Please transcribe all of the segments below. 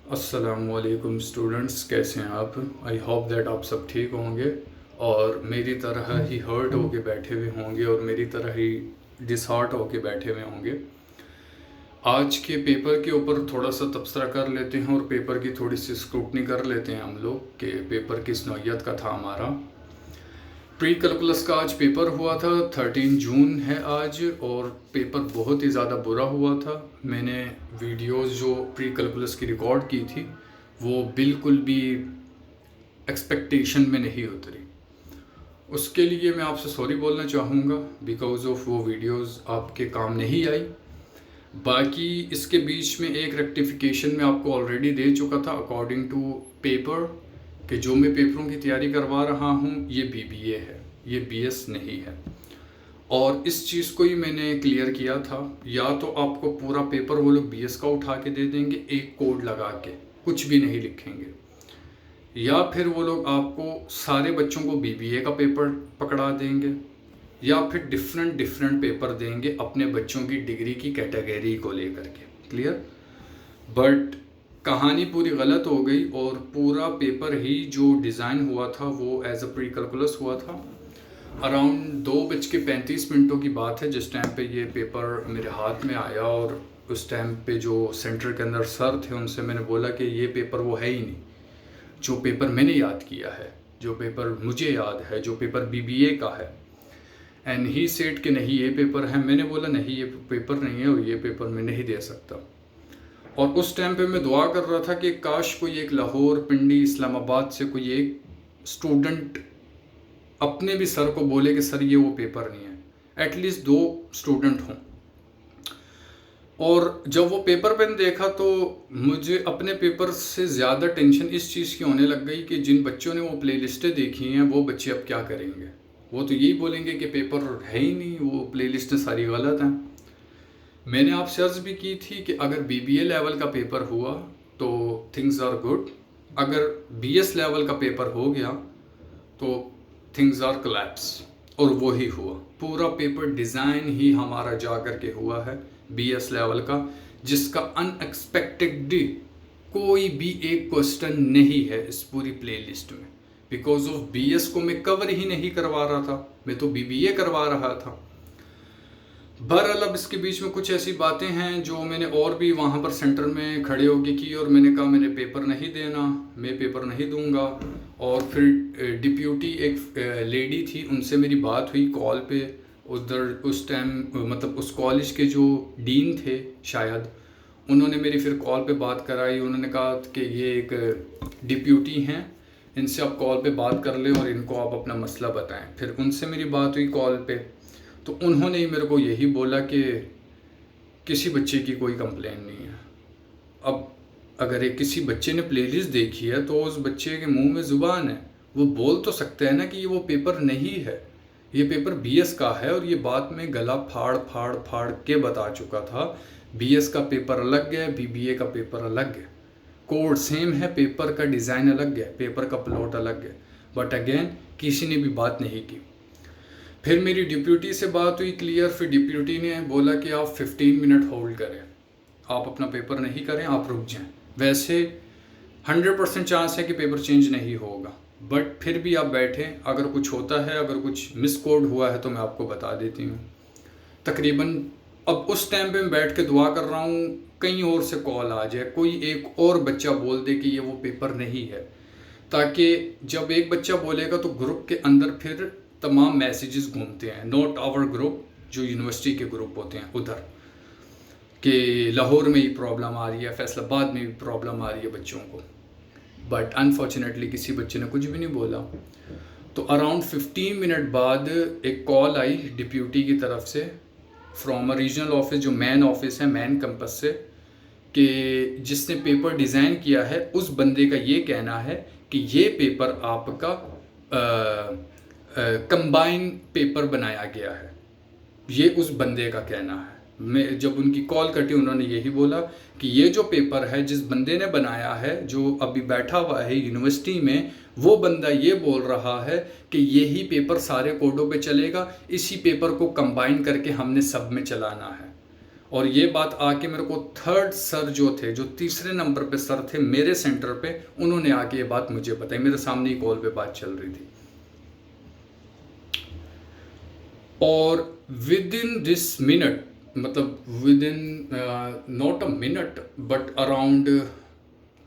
अस्सलामुअलैकुम स्टूडेंट्स, कैसे हैं आप? आई होप दैट आप सब ठीक होंगे और मेरी तरह ही हर्ट होके बैठे हुए होंगे और मेरी तरह ही डिसहार्ट होके बैठे हुए होंगे। आज के पेपर के ऊपर थोड़ा सा तबसरा कर लेते हैं और पेपर की थोड़ी सी स्क्रूटनी कर लेते हैं हम लोग कि पेपर किस नौइयत का था हमारा। प्री कैलकुलस का आज पेपर हुआ था, 13 जून है आज, और पेपर बहुत ही ज़्यादा बुरा हुआ था। मैंने वीडियोस जो प्री कैलकुलस की रिकॉर्ड की थी वो बिल्कुल भी एक्सपेक्टेशन में नहीं उतरी। उसके लिए मैं आपसे सॉरी बोलना चाहूँगा बिकॉज़ ऑफ वो वीडियोस आपके काम नहीं आई। बाकी इसके बीच में एक रेक्टिफिकेशन मैं आपको ऑलरेडी दे चुका था अकॉर्डिंग टू पेपर कि जो मैं पेपरों की तैयारी करवा रहा हूँ ये बीबीए है, ये बीएस नहीं है। और इस चीज़ को ही मैंने क्लियर किया था, या तो आपको पूरा पेपर वो लोग बीएस का उठा के दे देंगे एक कोड लगा के, कुछ भी नहीं लिखेंगे, या फिर वो लोग आपको सारे बच्चों को बीबीए का पेपर पकड़ा देंगे, या फिर डिफरेंट पेपर देंगे अपने बच्चों की डिग्री की कैटेगरी को लेकर के। क्लियर? बट कहानी पूरी गलत हो गई और पूरा पेपर ही जो डिज़ाइन हुआ था वो एज अ प्री कैलकुलस हुआ था। अराउंड 2:35 की बात है जिस टाइम पे ये पेपर मेरे हाथ में आया, और उस टाइम पे जो सेंटर के अंदर सर थे उनसे मैंने बोला कि ये पेपर वो है ही नहीं जो पेपर मैंने याद किया है, जो पेपर मुझे याद है, जो पेपर बीबीए का है। एंड ही सेड कि नहीं ये पेपर है। मैंने बोला नहीं ये पेपर नहीं है और ये पेपर मैं नहीं दे सकता। और उस टाइम पे मैं दुआ कर रहा था कि काश कोई एक लाहौर, पिंडी, इस्लामाबाद से कोई एक स्टूडेंट अपने भी सर को बोले कि सर ये वो पेपर नहीं है, एटलीस्ट 2 स्टूडेंट हों। और जब वो पेपर मैंने देखा तो मुझे अपने पेपर से ज़्यादा टेंशन इस चीज़ की होने लग गई कि जिन बच्चों ने वो प्ले लिस्टें देखी हैं वो बच्चे अब क्या करेंगे। वो तो यही बोलेंगे कि पेपर है ही नहीं, वो प्ले लिस्टें सारी गलत हैं। मैंने आपसे अर्ज़ भी की थी कि अगर बीबीए लेवल का पेपर हुआ तो थिंग्स आर गुड, अगर बीएस लेवल का पेपर हो गया तो थिंग्स आर कोलैप्स। और वो ही हुआ, पूरा पेपर डिज़ाइन ही हमारा जा कर के हुआ है बीएस लेवल का, जिसका अनएक्सपेक्टेडली कोई भी एक क्वेश्चन नहीं है इस पूरी प्लेलिस्ट में। बिकॉज ऑफ बीएस को मैं कवर ही नहीं करवा रहा था, मैं तो बीबीए करवा रहा था। बहरहाल अब इसके बीच में कुछ ऐसी बातें हैं जो मैंने और भी वहाँ पर सेंटर में खड़े होके की, और मैंने कहा मैंने पेपर नहीं देना, मैं पेपर नहीं दूंगा। और फिर डिप्यूटी एक लेडी थी, उनसे मेरी बात हुई कॉल पे। उधर उस टाइम मतलब उस कॉलेज के जो डीन थे शायद, उन्होंने मेरी फिर कॉल पे बात कराई। उन्होंने कहा कि ये एक डिप्यूटी हैं, इनसे आप कॉल पे बात कर लें और इनको आप अपना मसला बताएं। फिर उनसे मेरी बात हुई कॉल पे, तो उन्होंने ही मेरे को यही बोला कि किसी बच्चे की कोई कंप्लेन नहीं है। अब अगर एक किसी बच्चे ने प्लेलिस्ट देखी है तो उस बच्चे के मुंह में ज़ुबान है, वो बोल तो सकते हैं ना कि ये वो पेपर नहीं है, ये पेपर बीएस का है। और ये बात में गला फाड़ फाड़ फाड़ के बता चुका था, बीएस का पेपर अलग है, बीबीए का पेपर अलग है, कोड सेम है, पेपर का डिज़ाइन अलग है, पेपर का प्लॉट अलग है। बट अगेन किसी ने भी बात नहीं की। फिर मेरी डिप्यूटी से बात हुई क्लियर, फिर डिप्यूटी ने बोला कि आप 15 मिनट होल्ड करें, आप अपना पेपर नहीं करें, आप रुक जाएं। वैसे 100% चांस है कि पेपर चेंज नहीं होगा, बट फिर भी आप बैठें, अगर कुछ होता है, अगर कुछ मिस कोड हुआ है तो मैं आपको बता देती हूँ। तकरीबन अब उस टाइम पे मैं बैठ के दुआ कर रहा हूँ कहीं और से कॉल आ जाए, कोई एक और बच्चा बोल दे कि ये वो पेपर नहीं है, ताकि जब एक बच्चा बोलेगा तो ग्रुप के अंदर फिर तमाम मैसेजेस घूमते हैं, नॉट आवर ग्रुप, जो यूनिवर्सिटी के ग्रुप होते हैं उधर, कि लाहौर में ही प्रॉब्लम आ रही है, फैसलाबाद में भी प्रॉब्लम आ रही है बच्चों को। बट अनफॉर्चुनेटली किसी बच्चे ने कुछ भी नहीं बोला। तो अराउंड 15 मिनट बाद एक कॉल आई डिप्यूटी की तरफ से, फ्रॉम अ रीजनल ऑफिस, जो मैन ऑफिस है, मैन कैंपस से, कि जिसने पेपर डिज़ाइन किया है उस बंदे का ये कहना है कि ये पेपर आपका कंबाइन पेपर बनाया गया है। ये उस बंदे का कहना है। मैं जब उनकी कॉल कटी उन्होंने यही बोला कि ये जो पेपर है जिस बंदे ने बनाया है, जो अभी बैठा हुआ है यूनिवर्सिटी में, वो बंदा ये बोल रहा है कि यही पेपर सारे कोडों पे चलेगा, इसी पेपर को कंबाइन करके हमने सब में चलाना है। और ये बात आके मेरे को थर्ड सर जो थे, जो तीसरे नंबर पे सर थे मेरे सेंटर पे, उन्होंने आके ये बात मुझे बताई, मेरे सामने ही कॉल पे बात चल रही थी। और विद इन दिस मिनट, मतलब with in not a minute but around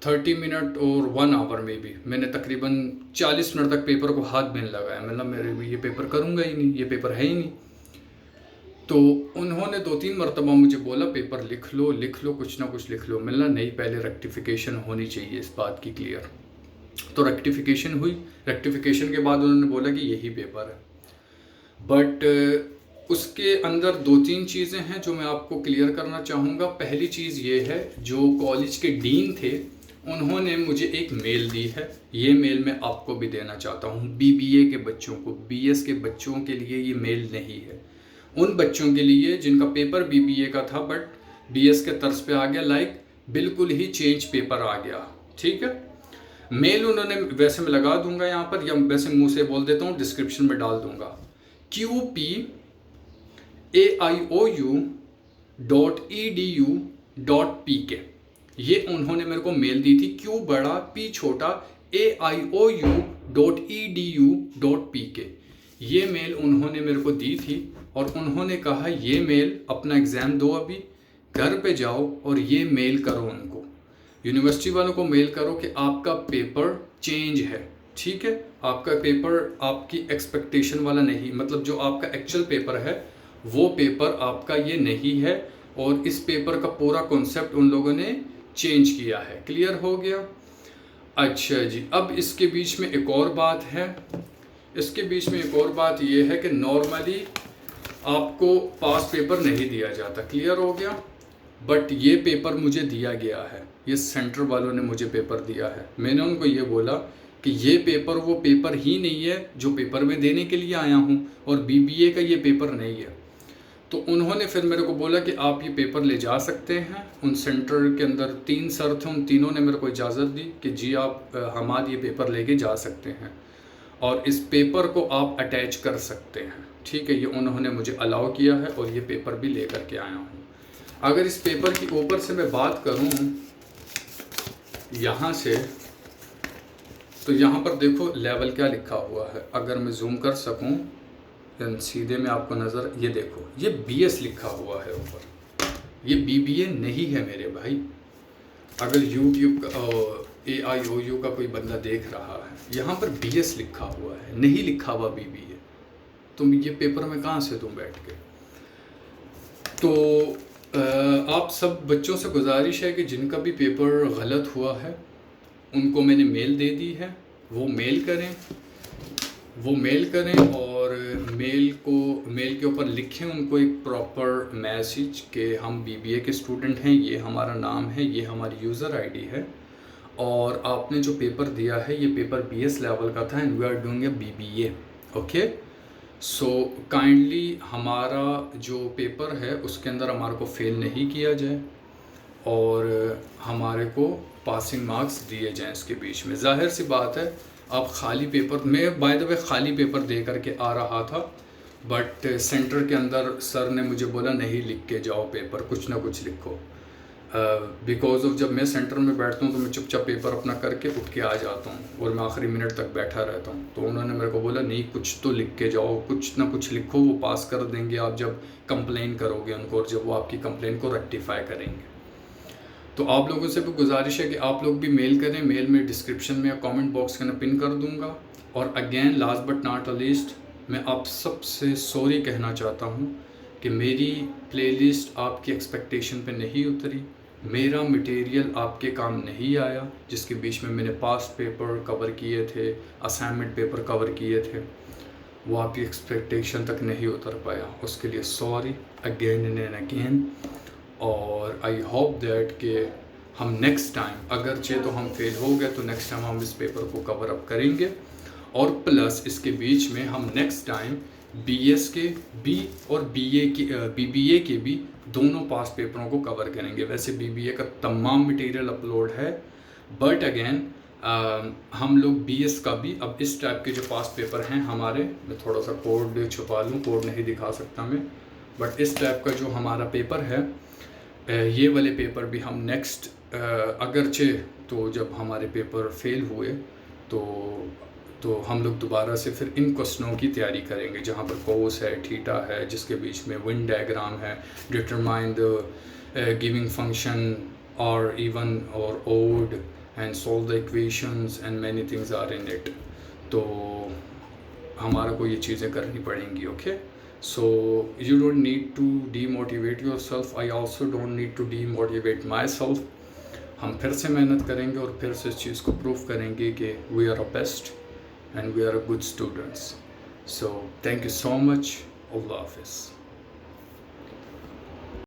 30 minute और 1 आवर में भी मैंने तकरीबन 40 मिनट तक पेपर को हाथ में लगाया। मतलब मेरे ये पेपर करूँगा ही नहीं, ये पेपर है ही नहीं। तो उन्होंने 2-3 मरतबा मुझे बोला पेपर लिख लो, कुछ ना कुछ लिख लो। मिलना नहीं, पहले रेक्टिफिकेशन होनी चाहिए इस बात की क्लियर। तो रेक्टिफिकेशन हुई। रेक्टिफिकेशन के बाद उन्होंने बोला कि यही पेपर है। बट उसके अंदर 2-3 चीज़ें हैं जो मैं आपको क्लियर करना चाहूँगा। पहली चीज़ ये है, जो कॉलेज के डीन थे उन्होंने मुझे एक मेल दी है। ये मेल मैं आपको भी देना चाहता हूँ। बीबीए के बच्चों को, बीएस के बच्चों के लिए ये मेल नहीं है। उन बच्चों के लिए जिनका पेपर बीबीए का था बट बीएस के तर्ज पे आ गया, लाइक बिल्कुल ही चेंज पेपर आ गया। ठीक है, मेल उन्होंने, वैसे मैं लगा दूंगा यहाँ पर, या वैसे मुंह से बोल देता हूँ, डिस्क्रिप्शन में डाल दूंगा। QPAIOU.edu.pk, ये उन्होंने मेरे को मेल दी थी। Q बड़ा P छोटा AIOU.edu.pk, ये मेल उन्होंने मेरे को दी थी। और उन्होंने कहा ये मेल, अपना एग्ज़ाम दो, अभी घर पे जाओ और ये मेल करो उनको, यूनिवर्सिटी वालों को मेल करो कि आपका पेपर चेंज है। ठीक है, आपका पेपर आपकी एक्सपेक्टेशन वाला नहीं, मतलब जो आपका एक्चुअल पेपर है वो पेपर आपका ये नहीं है, और इस पेपर का पूरा कॉन्सेप्ट उन लोगों ने चेंज किया है। क्लियर हो गया? अच्छा जी, अब इसके बीच में एक और बात है। इसके बीच में एक और बात ये है कि नॉर्मली आपको पास पेपर नहीं दिया जाता। क्लियर हो गया? बट ये पेपर मुझे दिया गया है, ये सेंटर वालों ने मुझे पेपर दिया है। मैंने उनको ये बोला कि ये पेपर वो पेपर ही नहीं है जो पेपर में देने के लिए आया हूँ, और बीबीए का ये पेपर नहीं है। तो उन्होंने फिर मेरे को बोला कि आप ये पेपर ले जा सकते हैं। उन सेंटर के अंदर 3 सर थे, उन तीनों ने मेरे को इजाज़त दी कि जी आप हमारे ये पेपर लेके जा सकते हैं और इस पेपर को आप अटैच कर सकते हैं। ठीक है, ये उन्होंने मुझे अलाउ किया है और ये पेपर भी ले कर के आया हूँ। अगर इस पेपर की ऊपर से मैं बात करूँ यहाँ से, तो यहाँ पर देखो लेवल क्या लिखा हुआ है। अगर मैं जूम कर सकूँ सीधे में आपको नज़र, ये देखो, ये बीएस लिखा हुआ है ऊपर, ये बीबीए नहीं है मेरे भाई। अगर यूट्यूब AIOU का कोई बंदा देख रहा है, यहाँ पर बीएस लिखा हुआ है, नहीं लिखा हुआ बीबीए। तुम ये पेपर में कहाँ से तुम बैठ के? तो आप सब बच्चों से गुजारिश है कि जिनका भी पेपर गलत हुआ है उनको मैंने मेल दे दी है, वो मेल करें और मेल के ऊपर लिखें उनको एक प्रॉपर मैसेज कि हम बीबीए के स्टूडेंट हैं, ये हमारा नाम है, ये हमारी यूज़र आईडी है, और आपने जो पेपर दिया है ये पेपर बीएस लेवल का था and we are doing a BBA. Okay, so kindly हमारा जो पेपर है उसके अंदर हमारे को फेल नहीं किया जाए और हमारे को पासिंग मार्क्स दिए जाएं इसके बीच में। जाहिर सी बात है, आप खाली पेपर, मैं बाय द वे खाली पेपर दे करके आ रहा था, बट सेंटर के अंदर सर ने मुझे बोला नहीं लिख के जाओ पेपर, कुछ ना कुछ लिखो। बिकॉज ऑफ जब मैं सेंटर में बैठता हूँ तो मैं चुपचाप पेपर अपना करके उठ के आ जाता हूँ और मैं आखिरी मिनट तक बैठा रहता हूँ। तो उन्होंने मेरे को बोला नहीं, कुछ तो लिख के जाओ, कुछ ना कुछ लिखो, वो पास कर देंगे आप जब कंप्लेन करोगे उनको, और जब वो आपकी कंप्लेन को रेक्टिफाई करेंगे। तो आप लोगों से भी गुजारिश है कि आप लोग भी मेल करें। मेल में डिस्क्रिप्शन में या कमेंट बॉक्स के अंदर पिन कर दूंगा। और again last but not least, मैं आप सबसे सॉरी कहना चाहता हूँ कि मेरी प्लेलिस्ट आपकी एक्सपेक्टेशन पे नहीं उतरी, मेरा मटेरियल आपके काम नहीं आया, जिसके बीच में मैंने पास्ट पेपर कवर किए थे, असाइनमेंट पेपर कवर किए थे, वो आपकी एक्सपेक्टेशन तक नहीं उतर पाया। उसके लिए सॉरी अगेन एंड अगेन। और आई होप दैट कि हम नेक्स्ट टाइम, अगरचे तो हम फेल हो गए तो नेक्स्ट टाइम हम इस पेपर को कवर अप करेंगे, और प्लस इसके बीच में हम नेक्स्ट टाइम बीएस के भी और बीबीए के भी दोनों पास पेपरों को कवर करेंगे। वैसे बीबीए का तमाम मटेरियल अपलोड है, बट अगेन हम लोग बीएस का भी, अब इस टाइप के जो पास पेपर हैं हमारे, मैं थोड़ा सा कोड छुपा लूँ, कोड नहीं दिखा सकता मैं, बट इस टाइप का जो हमारा पेपर है ये वाले पेपर भी हम नेक्स्ट अगरचे तो जब हमारे पेपर फेल हुए तो हम लोग दोबारा से फिर इन क्वेश्चनों की तैयारी करेंगे, जहाँ पर कोस है, थीटा है, जिसके बीच में विन डायग्राम है, डिटरमाइन द गिविंग फंक्शन और इवन और odd and solve the equations and many things are in it. तो हमारा को ये चीज़ें करनी पड़ेंगी। Okay, so you don't need to demotivate yourself, I also don't need to demotivate myself. हम फिर से मेहनत करेंगे और फिर से इस चीज़ को प्रूव करेंगे कि we are a best and we are good students. So thank you so much. Allah Hafiz.